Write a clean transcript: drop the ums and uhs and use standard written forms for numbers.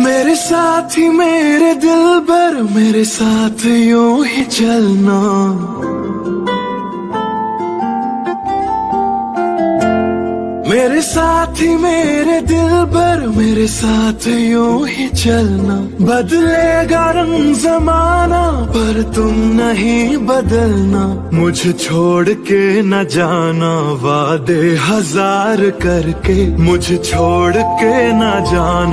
मेरे साथी मेरे दिलबर, मेरे साथ यूं ही चलना। मेरे साथी मेरे दिलबर, मेरे साथ यूं ही चलना। बदलेगा रंग जमाना पर तुम नहीं बदलना। मुझे छोड़ के न जाना, वादे हजार करके मुझे छोड़ के न जाना।